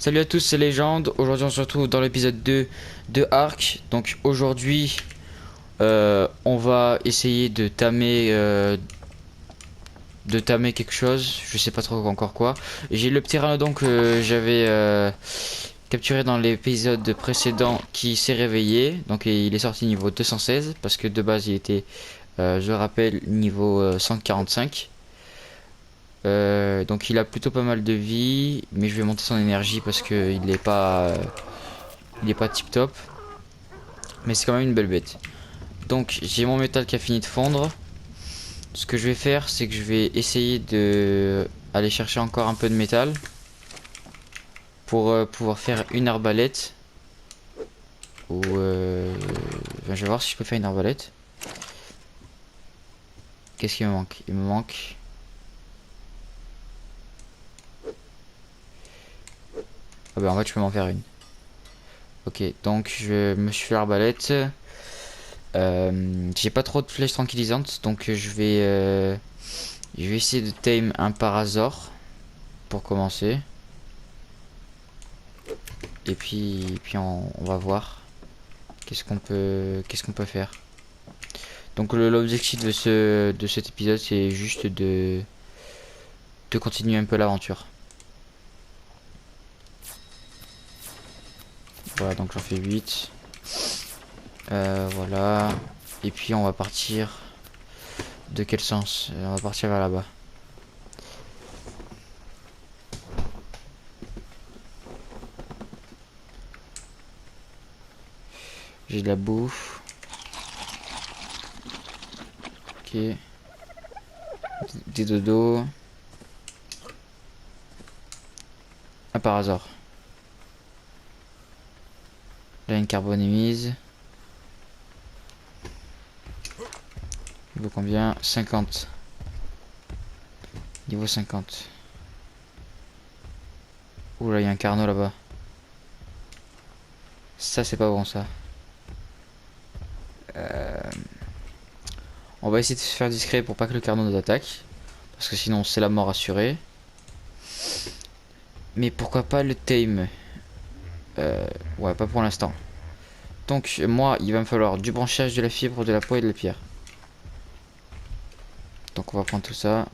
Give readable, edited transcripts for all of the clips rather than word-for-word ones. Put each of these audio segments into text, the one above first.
Salut à tous, c'est Légende. Aujourd'hui, on se retrouve dans l'épisode 2 de Ark. Donc aujourd'hui, on va essayer de tamer quelque chose. Je sais pas trop encore quoi. J'ai le pteranodon que j'avais capturé dans l'épisode précédent qui s'est réveillé. Donc il est sorti niveau 216 parce que de base il était, je rappelle, niveau 145. Donc il a plutôt pas mal de vie, mais je vais monter son énergie parce que il est pas tip top, mais c'est quand même une belle bête. Donc j'ai mon métal qui a fini de fondre. Ce que je vais faire, c'est que je vais essayer de aller chercher encore un peu de métal pour pouvoir faire une arbalète. Ou enfin, je vais voir si je peux faire une arbalète. Qu'est-ce qu'il me manque? Il me manque. Ah bah en fait je peux m'en faire une. Ok, donc je me suis fait l'arbalète. J'ai pas trop de flèches tranquillisantes, donc je vais essayer de tame un parasaur pour commencer. Et puis on va voir qu'est-ce qu'on peut faire. Donc l'objectif de cet épisode, c'est juste de continuer un peu l'aventure. Voilà, donc j'en fais 8. Voilà. Et puis on va partir. De quel sens? On va partir vers là-bas. J'ai de la bouffe. Ok. Des dodos. Ah, par hasard. Là, une carbone émise. Niveau combien? 50. Niveau 50. Ouh là, il y a un carnot là-bas. Ça, c'est pas bon, ça. On va essayer de se faire discret pour pas que le carnot nous attaque. Parce que sinon, c'est la mort assurée. Mais pourquoi pas le tame? Ouais, pas pour l'instant. Donc, moi, il va me falloir du branchage, de la fibre, de la peau et de la pierre. Donc, on va prendre tout ça.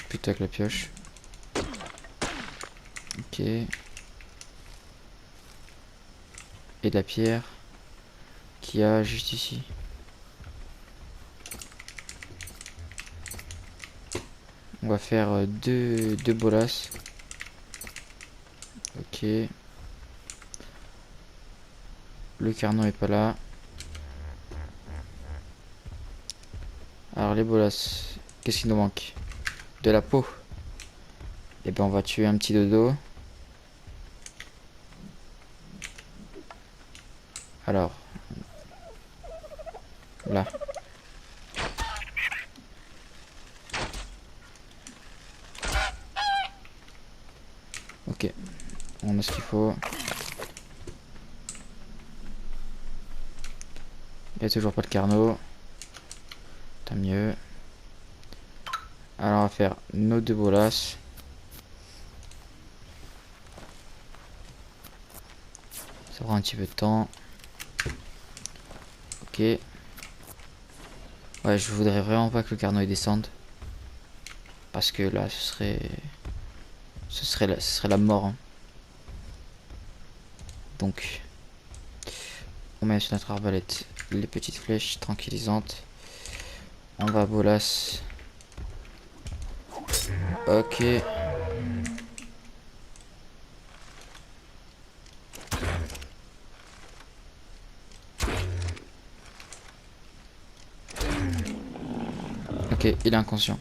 Plutôt avec la pioche. Ok. Et de la pierre. Qu'il y a juste ici. On va faire deux bolas. Ok. Le carnot est pas là. Alors les bolas, qu'est-ce qu'il nous manque? De la peau. Et ben on va tuer un petit dodo. Alors. Là. Ok. On a ce qu'il faut. Il n'y a toujours pas de carnot. Tant mieux. Alors on va faire nos deux bolas. Ça prend un petit peu de temps. Ok. Ouais, je voudrais vraiment pas que le carnot il descende. Parce que là, ce serait la mort. Hein. Donc, on met sur notre arbalète les petites flèches tranquillisantes. On va bolas. Ok. Ok, il est inconscient.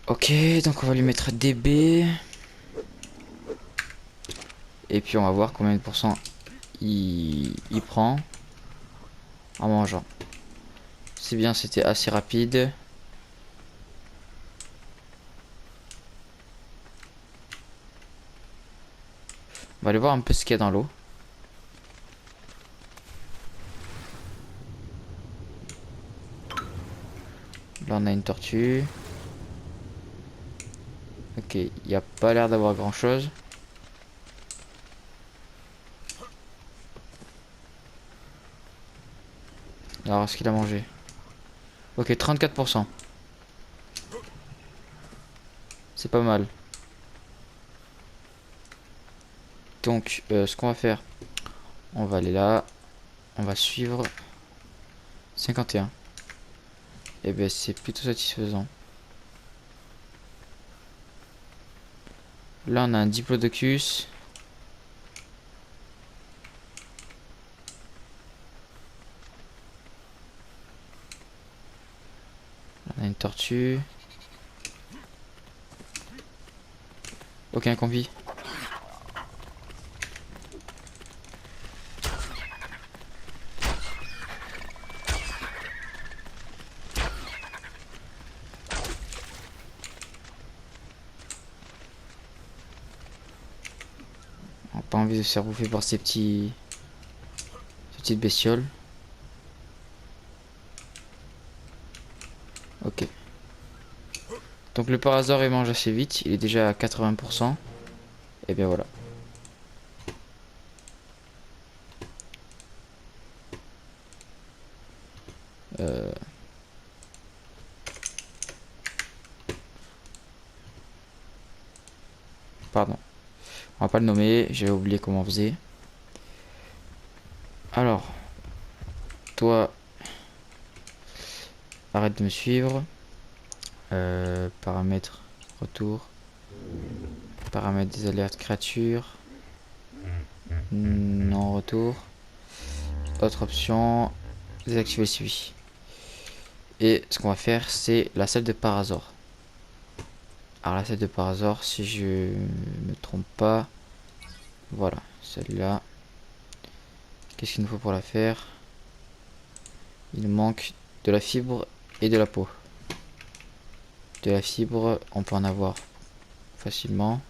Ok, donc on va lui mettre DB. Et puis on va voir combien de pourcents il prend en mangeant. C'est bien, c'était assez rapide. On va aller voir un peu ce qu'il y a dans l'eau. Là on a une tortue. Ok, il n'y a pas l'air d'avoir grand chose. Alors, est-ce qu'il a mangé? Ok, 34%. C'est pas mal. Donc, ce qu'on va faire, on va aller là. On va suivre 51. Et ben, c'est plutôt satisfaisant. Là, on a un diplodocus. On a une tortue. Aucun convie. On n'a pas envie de se faire bouffer par ces petites bestioles. Ok. Donc le parasaure il mange assez vite. Il est déjà à 80%. Et bien voilà. Euh, Pardon. On va pas le nommer. J'avais oublié comment on faisait. Alors, toi, arrête de me suivre. Paramètres, retour. Paramètres des alertes créatures. Non, retour. Autre option. Désactiver le suivi. Et ce qu'on va faire, c'est la salle de parasaure. Alors la salle de parasaure, si je me trompe pas. Voilà, celle-là. Qu'est-ce qu'il nous faut pour la faire? Il nous manque de la fibre et de la peau. De la fibre, on peut en avoir facilement.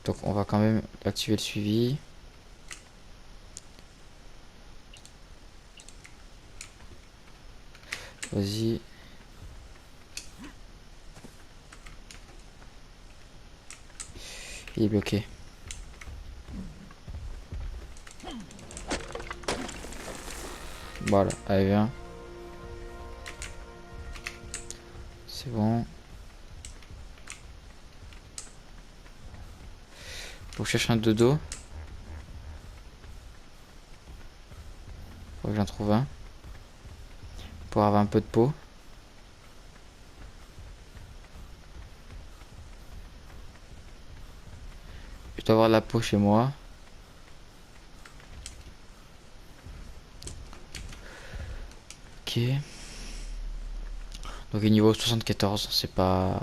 Donc on va quand même activer le suivi. Vas-y. Il est bloqué. Voilà, allez viens. C'est bon. Faut que je cherche un dodo. Faut que j'en trouve un. Pour avoir un peu de peau. Je dois avoir de la peau chez moi. Ok. Donc niveau 74, c'est pas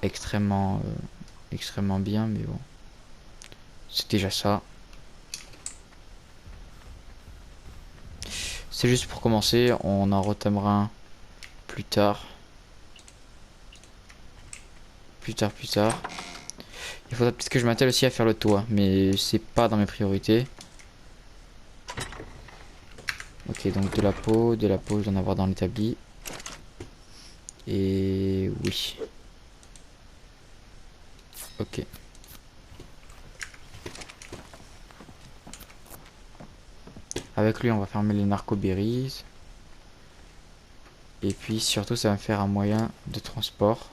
extrêmement bien, mais bon. C'est déjà ça. C'est juste pour commencer, on en retamera un plus tard. Plus tard. Il faudra peut-être que je m'attelle aussi à faire le toit, mais c'est pas dans mes priorités. Ok, donc de la peau, je dois en avoir dans l'établi. Et oui. Ok. Avec lui, on va fermer les narcoberries. Et puis surtout, ça va me faire un moyen de transport.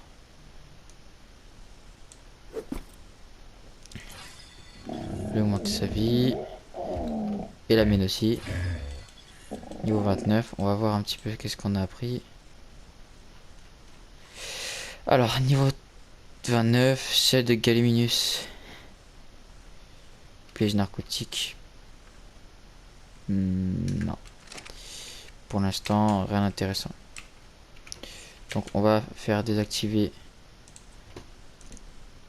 Lui augmenter sa vie. Et la mienne aussi. Niveau 29, on va voir un petit peu qu'est-ce qu'on a appris. Alors, niveau 29, celle de Gallimimus. Piège narcotique. Non. Pour l'instant, rien d'intéressant. Donc, on va faire désactiver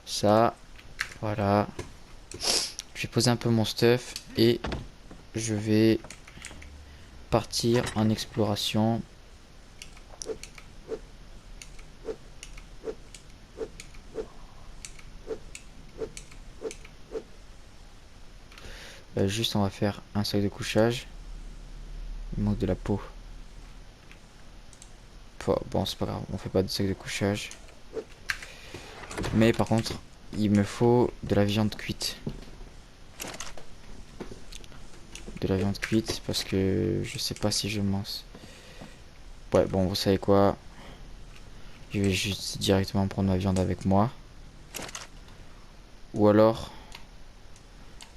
ça. Voilà. Je vais poser un peu mon stuff et je vais partir en exploration. Juste on va faire un sac de couchage. Il manque de la peau. Bon, c'est pas grave, on fait pas de sac de couchage. Mais par contre, il me faut de la viande cuite. De la viande cuite parce que je sais pas si je mange. Ouais, bon, vous savez quoi? Je vais juste directement prendre ma viande avec moi. Ou alors,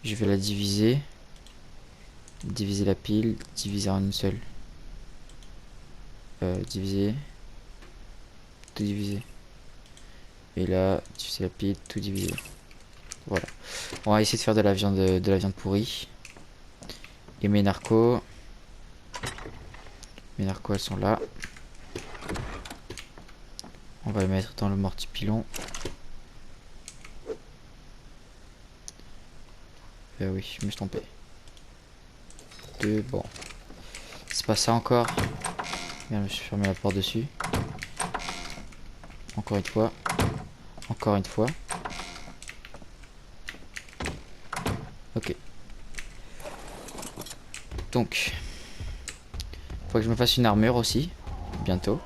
je vais la diviser. Diviser la pile, diviser en une seule. Diviser. Tout diviser. Et là, diviser la pile, tout diviser. Voilà. On va essayer de faire de la viande pourrie. Et mes narcos. Mes narcos, elles sont là. On va les mettre dans le mortipilon. Oui, je me suis trompé. Bon. C'est pas ça encore. Merde, je me suis fermé la porte dessus. Encore une fois. Encore une fois. Ok. Donc. Faut que je me fasse une armure aussi. Bientôt.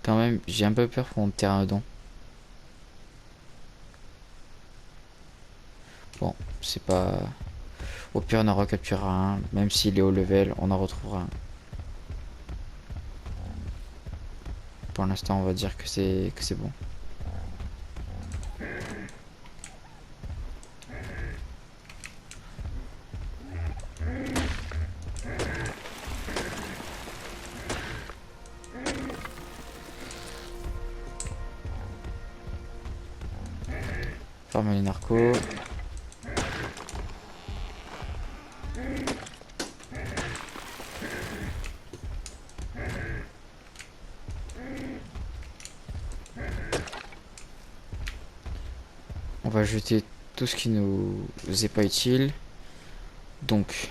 Quand même, j'ai un peu peur pour mon terrain dedans. Bon, c'est pas... Au pire, on en recapturera un. Même s'il est haut level, on en retrouvera un. Pour l'instant, on va dire que c'est bon. Farmer les narcos. On va jeter tout ce qui nous est pas utile. Donc,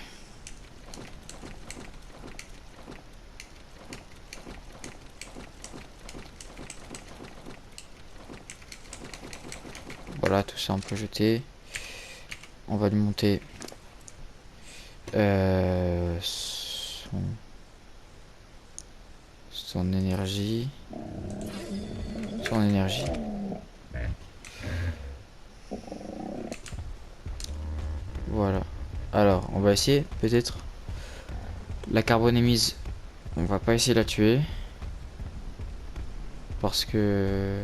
voilà, tout ça on peut jeter. On va lui monter son énergie. Son énergie. Voilà. Alors, on va essayer peut-être. La carbonémise, on va pas essayer de la tuer. Parce que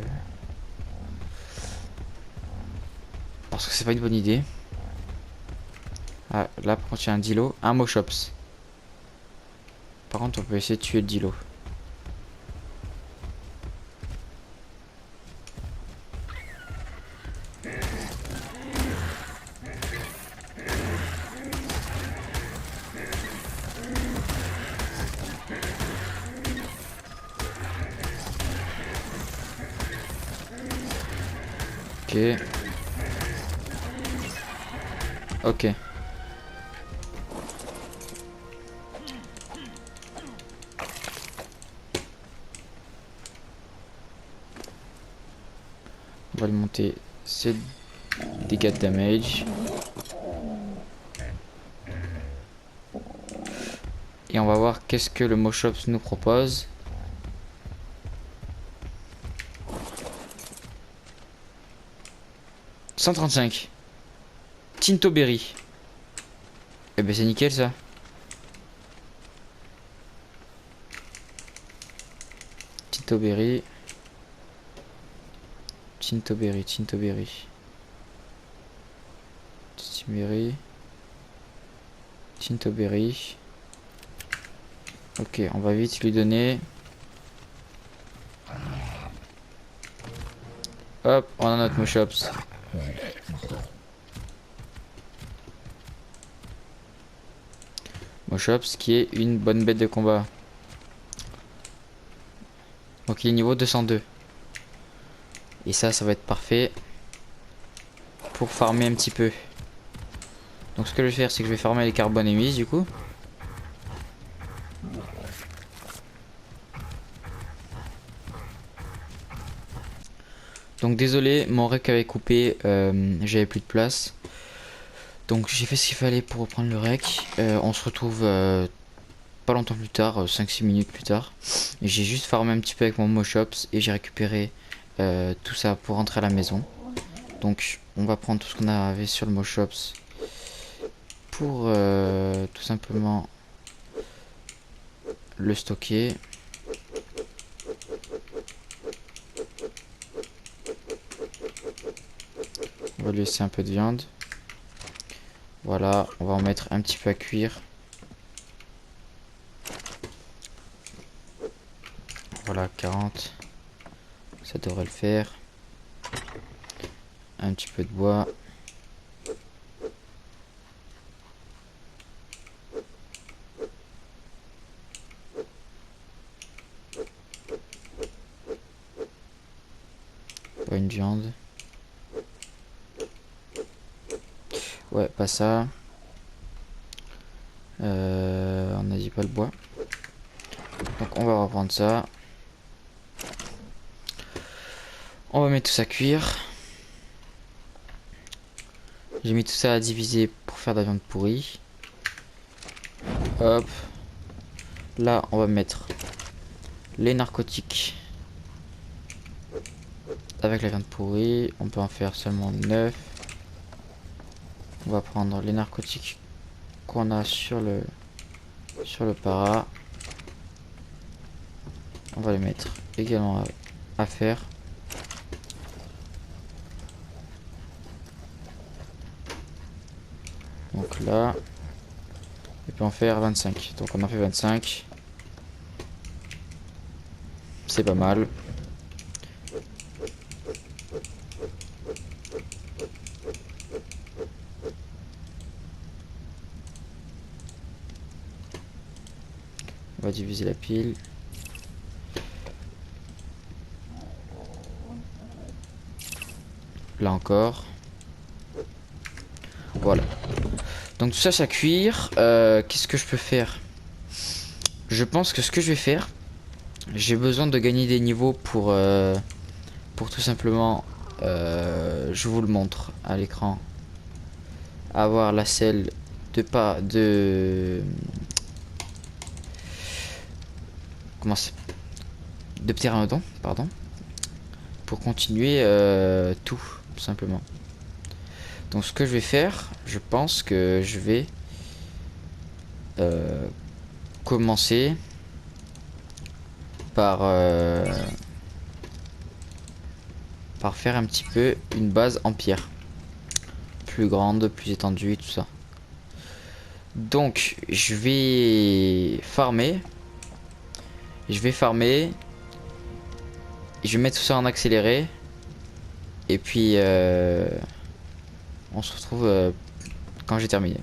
c'est pas une bonne idée. Ah, là par contre il y a un dilo. Un Moshops. Par contre on peut essayer de tuer le dilo. Ok. Ok. On va lui monter ses dégâts de damage. Et on va voir qu'est-ce que le Moshops nous propose. « 135. Tinto Berry. » Eh ben c'est nickel ça. Tinto Berry. Tinto Berry, Tinto Berry. Tinto Berry. Tinto Berry. Ok, on va vite lui donner. Hop, on a notre Moshops. Moshops qui est une bonne bête de combat. Donc il est niveau 202. Et ça va être parfait pour farmer un petit peu. Donc ce que je vais faire, c'est que je vais farmer les carbonémises du coup. Donc désolé, mon rec avait coupé, j'avais plus de place. Donc j'ai fait ce qu'il fallait pour reprendre le rec. On se retrouve pas longtemps plus tard, 5-6 minutes plus tard. J'ai juste farmé un petit peu avec mon Moshops et j'ai récupéré tout ça pour rentrer à la maison. Donc on va prendre tout ce qu'on avait sur le Moshops pour tout simplement le stocker. On va lui laisser un peu de viande. Voilà, on va en mettre un petit peu à cuire. Voilà, 40. Ça devrait le faire. Un petit peu de bois. Pas une viande. Ouais, pas ça. On a dit pas le bois. Donc on va reprendre ça. On va mettre tout ça à cuire. J'ai mis tout ça à diviser pour faire de la viande pourrie. Hop. Là, on va mettre les narcotiques avec la viande pourrie. On peut en faire seulement 9. On va prendre les narcotiques qu'on a sur le para. On va les mettre également à faire. Donc là, il peut en faire 25. Donc on en fait 25. C'est pas mal. On va diviser la pile. Là encore. Voilà. Donc tout ça, ça cuire. Qu'est-ce que je peux faire? Je pense que ce que je vais faire, j'ai besoin de gagner des niveaux pour tout simplement, je vous le montre à l'écran, avoir la selle de pas de comment c'est, de pteranodon, pardon, pour continuer tout simplement. Donc ce que je vais faire, je pense que je vais commencer par faire un petit peu une base en pierre, plus grande, plus étendue et tout ça. Donc je vais farmer. Je vais farmer. Je vais mettre tout ça en accéléré. Et puis on se retrouve quand j'ai terminé.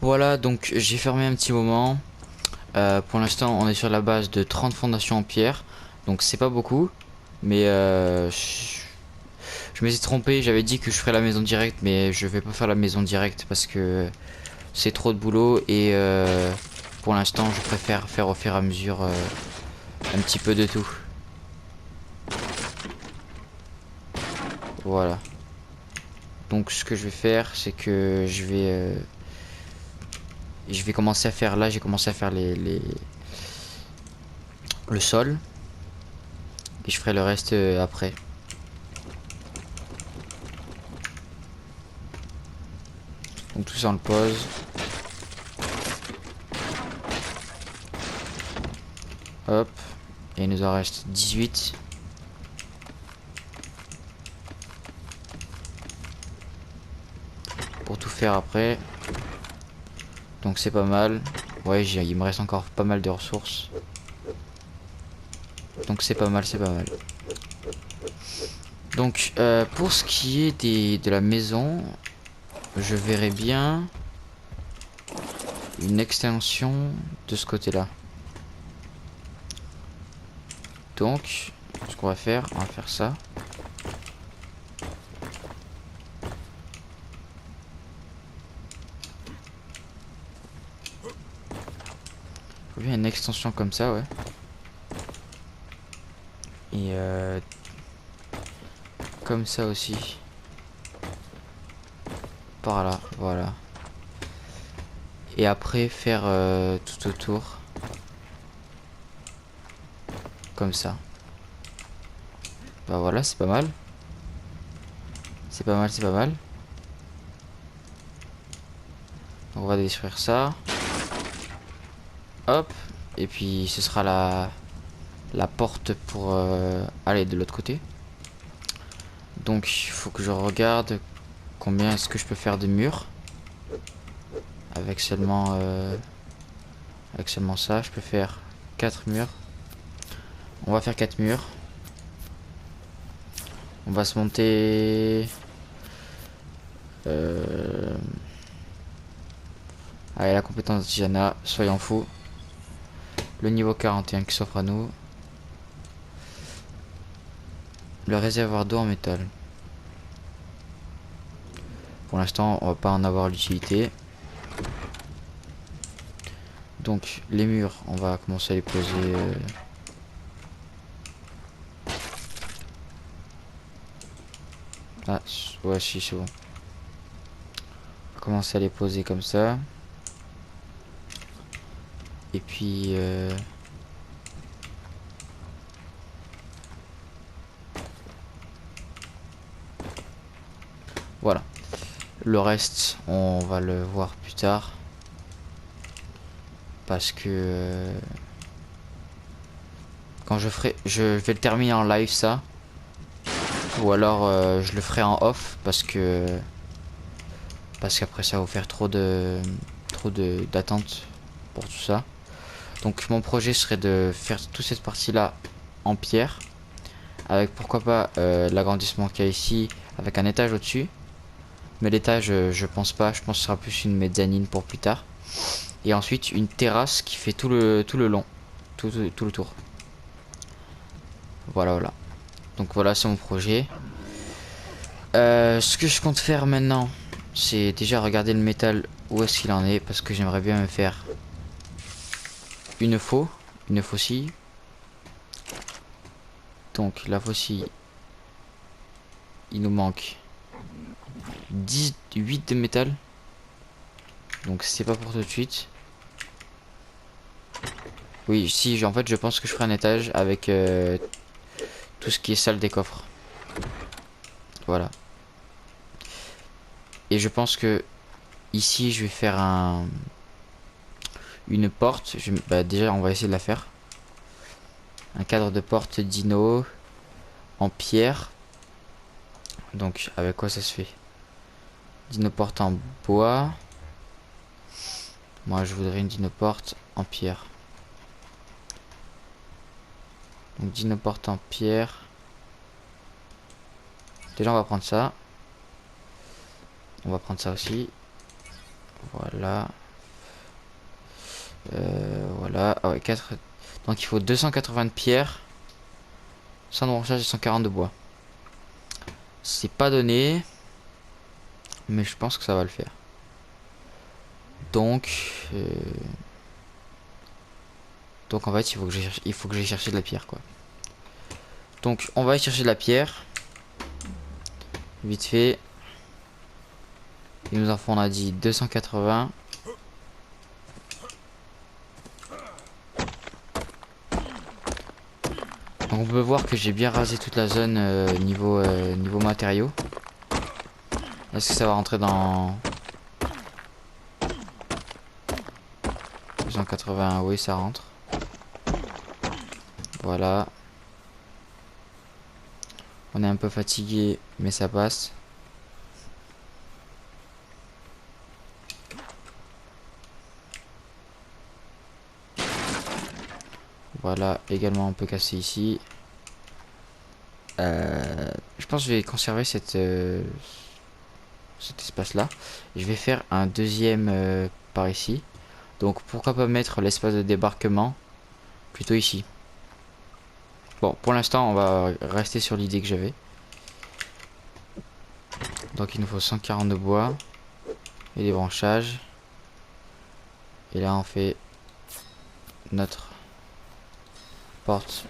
Voilà, donc j'ai fermé un petit moment. Pour l'instant, on est sur la base de 30 fondations en pierre. Donc c'est pas beaucoup. Mais je me suis trompé. J'avais dit que je ferais la maison directe. Mais je vais pas faire la maison directe parce que c'est trop de boulot. Et pour l'instant, je préfère faire au fur et à mesure un petit peu de tout. Voilà. Donc ce que je vais faire, c'est que je vais commencer à faire, là j'ai commencé à faire le sol. Et je ferai le reste après. Donc tout ça on le pose. Hop. Et il nous en reste 18. Pour tout faire après. Donc c'est pas mal. Ouais, il me reste encore pas mal de ressources. Donc c'est pas mal, c'est pas mal. Donc pour ce qui est de la maison, je verrai bien une extension de ce côté-là. Donc, ce qu'on va faire, on va faire ça. Faut bien une extension comme ça, ouais. Et comme ça aussi. Par là, voilà. Et après faire tout autour. Comme ça. Bah voilà, c'est pas mal. C'est pas mal, c'est pas mal. Donc on va détruire ça. Hop. Et puis ce sera la porte pour aller de l'autre côté. Donc il faut que je regarde combien est-ce que je peux faire de murs. Avec seulement ça, je peux faire 4 murs. On va faire 4 murs. On va se monter... Allez, la compétence d'Iana, soyons fous. Le niveau 41 qui s'offre à nous. Le réservoir d'eau en métal. Pour l'instant, on va pas en avoir l'utilité. Donc, les murs, on va commencer à les poser... Ah, ouais, si, c'est bon. On va commencer à les poser comme ça. Et puis... Voilà. Le reste, on va le voir plus tard. Parce que... quand je ferai... Je vais le terminer en live, ça. Ou alors, je le ferai en off. Parce qu'après, ça va vous faire trop d'attente pour tout ça. Donc, mon projet serait de faire toute cette partie-là en pierre. Avec, pourquoi pas, l'agrandissement qu'il y a ici. Avec un étage au-dessus. Mais l'étage, je pense pas. Je pense que ce sera plus une mezzanine pour plus tard. Et ensuite, une terrasse qui fait tout le long. Tout le tour. Voilà, voilà. Donc voilà, c'est mon projet. Ce que je compte faire maintenant, c'est déjà regarder le métal où est-ce qu'il en est. Parce que j'aimerais bien me faire une faucille. Donc la faucille, il nous manque 18 de métal. Donc c'est pas pour tout de suite. Oui, si, en fait je pense que je ferai un étage avec tout ce qui est salle des coffres. Voilà. Et je pense que ici je vais faire une porte. Bah, déjà on va essayer de la faire. Un cadre de porte dino en pierre. Donc avec quoi ça se fait? Dino porte en bois. Moi je voudrais une dino porte en pierre. Donc dino porte en pierre. Déjà on va prendre ça. On va prendre ça aussi. Voilà. Voilà. Ah ouais, 4. Donc il faut 280 de pierre. 100 de branchage et 140 de bois. C'est pas donné. Mais je pense que ça va le faire. Donc... Donc en fait il faut que j'aille chercher de la pierre quoi. Donc on va aller chercher de la pierre. Vite fait. Il nous en faut, on a dit 280. Donc on peut voir que j'ai bien rasé toute la zone niveau matériaux. Est-ce que ça va rentrer dans 280? Oui, ça rentre. Voilà. On est un peu fatigué, mais ça passe. Voilà, également on peut casser ici. Je pense que je vais conserver cet espace là. Je vais faire un deuxième par ici. Donc pourquoi pas mettre l'espace de débarquement plutôt ici. Bon, pour l'instant on va rester sur l'idée que j'avais. Donc il nous faut 140 de bois et des branchages. Et là on fait notre porte.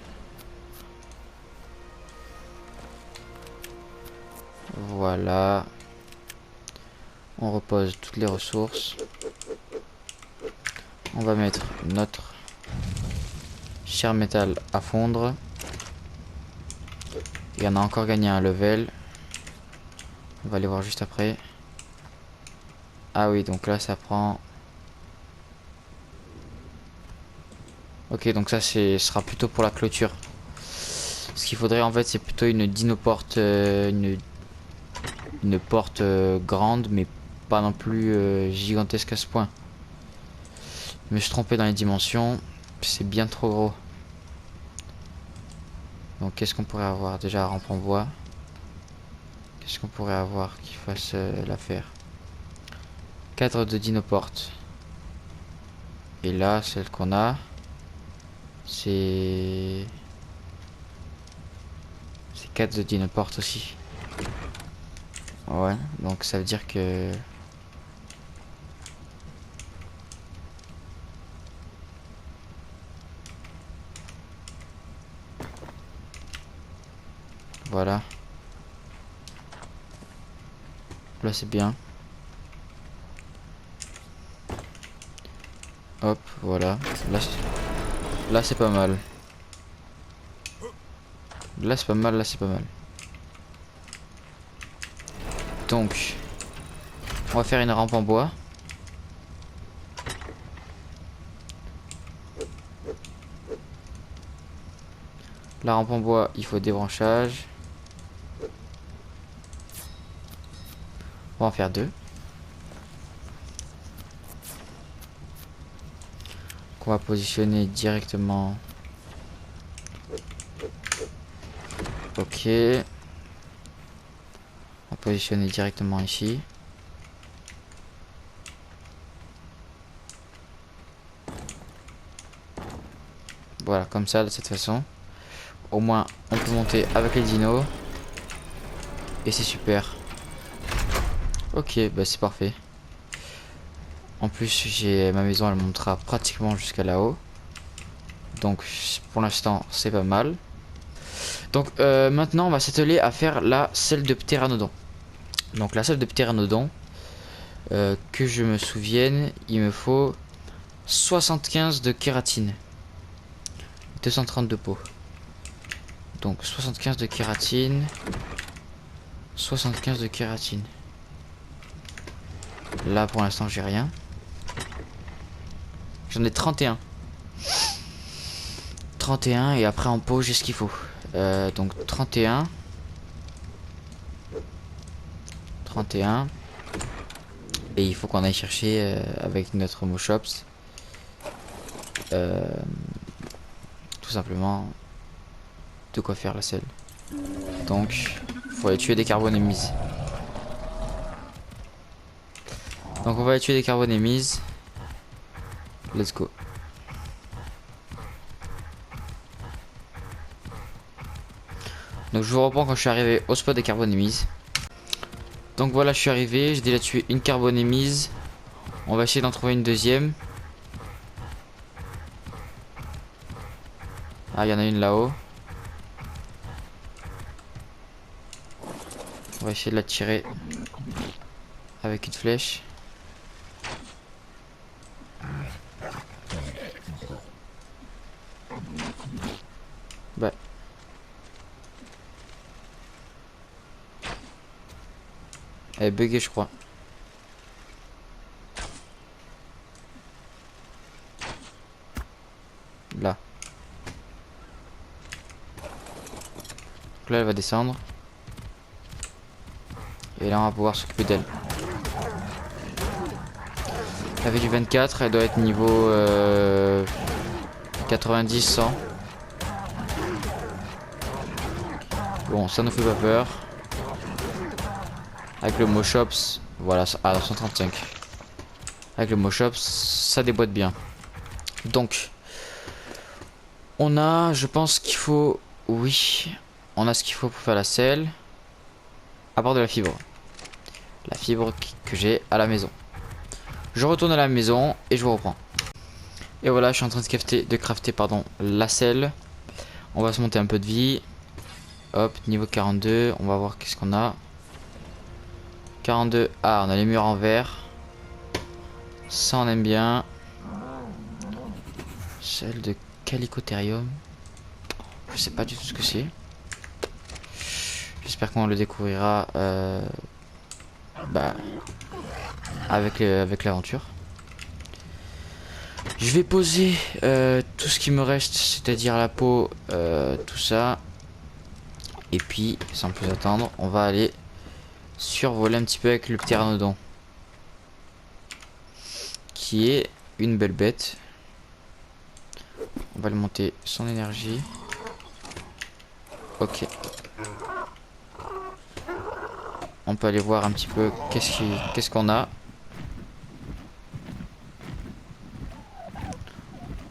Voilà. On repose toutes les ressources. On va mettre notre cher métal à fondre. Et on a encore gagné un level. On va aller voir juste après. Ah oui, donc là ça prend... Ok, donc ça sera plutôt pour la clôture. Ce qu'il faudrait en fait c'est plutôt une dinoporte, une porte grande mais pas non plus gigantesque à ce point. Je me suis trompé dans les dimensions, c'est bien trop gros. Donc qu'est-ce qu'on pourrait avoir? Déjà la rampe en bois. Qu'est-ce qu'on pourrait avoir qui fasse l'affaire? Cadre de dinoporte. Et là celle qu'on a c'est 4 de dinoporte aussi. Ouais, donc ça veut dire que... Voilà. Là c'est bien. Hop, voilà. Là c'est pas mal. Là c'est pas mal, là c'est pas mal. Donc, on va faire une rampe en bois. La rampe en bois, il faut des branchages. On va en faire 2. Qu'on va positionner directement. Ok. On va positionner directement ici. Voilà, comme ça, de cette façon. Au moins, on peut monter avec les dinos. Et c'est super. Ok, bah c'est parfait. En plus, ma maison, elle montera pratiquement jusqu'à là-haut. Donc, pour l'instant, c'est pas mal. Donc, maintenant, on va s'atteler à faire la selle de ptéranodon. Donc, la selle de ptéranodon, que je me souvienne, il me faut 75 de kératine. 230 de peau. Donc, 75 de kératine. 75 de kératine. Là, pour l'instant, j'ai rien. J'en ai 31. 31 et après en peau, j'ai ce qu'il faut. Donc 31. 31. Et il faut qu'on aille chercher avec notre Moshops. Tout simplement de quoi faire la selle. Donc, faut aller tuer des carbonémises. Donc on va aller tuer des carbonémises. Let's go. Donc je vous reprends quand je suis arrivé au spot des carbonémises. Donc voilà, je suis arrivé, j'ai déjà tué une carbonémise. On va essayer d'en trouver une deuxième. Ah, il y en a une là-haut. On va essayer de la tirer avec une flèche. Bah. Elle est buggée, je crois. Là. Donc là, elle va descendre. Et là, on va pouvoir s'occuper d'elle. Elle fait du 24, elle doit être niveau 90, 100. Bon, ça nous fait pas peur. Avec le Moshops, voilà, à 135. Avec le Moshops, ça déboîte bien. Donc, on a, je pense qu'il faut, oui, on a ce qu'il faut pour faire la selle. À part de la fibre. La fibre que j'ai à la maison. Je retourne à la maison et je vous reprends. Et voilà, je suis en train de crafter la selle. On va se monter un peu de vie. Hop, niveau 42, on va voir qu'est-ce qu'on a. 42, ah, on a les murs en verre. Ça, on aime bien. Celle de Calicotherium. Je sais pas du tout ce que c'est. J'espère qu'on le découvrira avec l'aventure. Je vais poser tout ce qui me reste, c'est-à-dire la peau, tout ça. Et puis, sans plus attendre, on va aller survoler un petit peu avec le pteranodon. Qui est une belle bête. On va le monter son énergie. Ok. On peut aller voir un petit peu qu'est-ce qu'on a.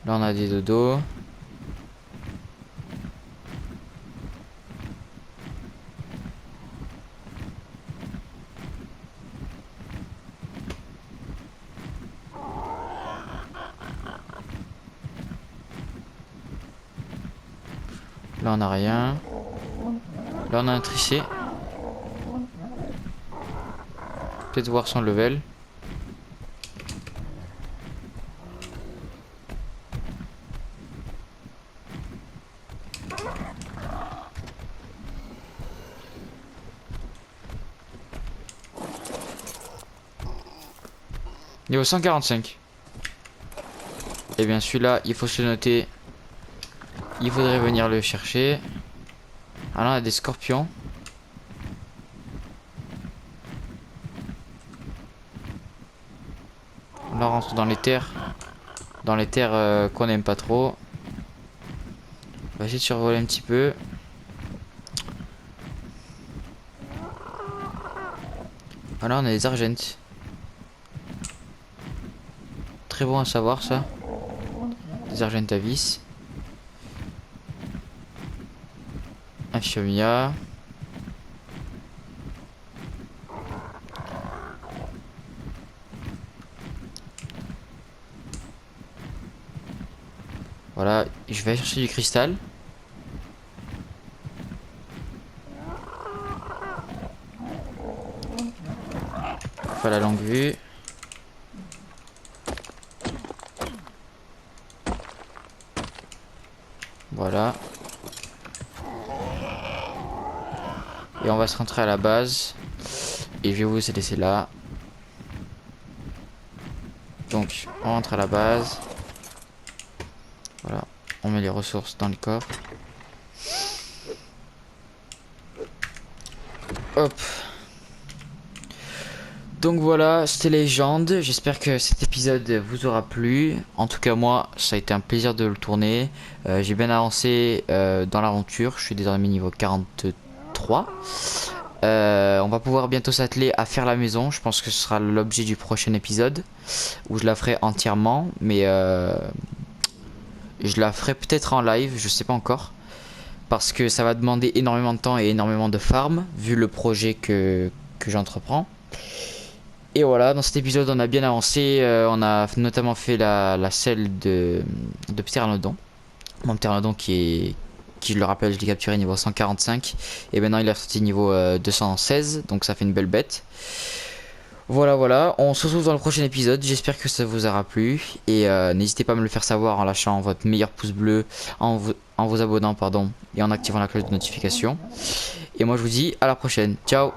Là on a des dodos. Là on a rien. Là on a un tricé. Peut-être voir son level. Niveau 145. Et bien celui-là, il faut se le noter. Il faudrait venir le chercher. Ah là on a des scorpions. Là on rentre dans les terres. Dans les terres qu'on n'aime pas trop. On va essayer de survoler un petit peu. Voilà, on a des argentes. Très bon à savoir ça. Des argentes à vis. Un Fiomia. Voilà, je vais chercher du cristal. Pas la longue vue. Voilà. Et on va se rentrer à la base. Et je vais vous laisser là. Donc, on rentre à la base. Voilà. On met les ressources dans le coffre. Hop. Donc voilà, c'était Légende. J'espère que cet épisode vous aura plu. En tout cas, moi, ça a été un plaisir de le tourner. J'ai bien avancé dans l'aventure. Je suis désormais niveau 43. On va pouvoir bientôt s'atteler à faire la maison. Je pense que ce sera l'objet du prochain épisode. Où je la ferai entièrement. Mais je la ferai peut-être en live. Je sais pas encore. parce que ça va demander énormément de temps et énormément de farm vu le projet que j'entreprends. Et voilà, dans cet épisode on a bien avancé, on a notamment fait la selle de Pteranodon. Mon Pteranodon qui, je le rappelle, je l'ai capturé niveau 145 et maintenant il est sorti niveau 216, donc ça fait une belle bête. Voilà, voilà, on se retrouve dans le prochain épisode, j'espère que ça vous aura plu et n'hésitez pas à me le faire savoir en lâchant votre meilleur pouce bleu, en vous abonnant pardon, et en activant la cloche de notification. Et moi je vous dis à la prochaine, ciao.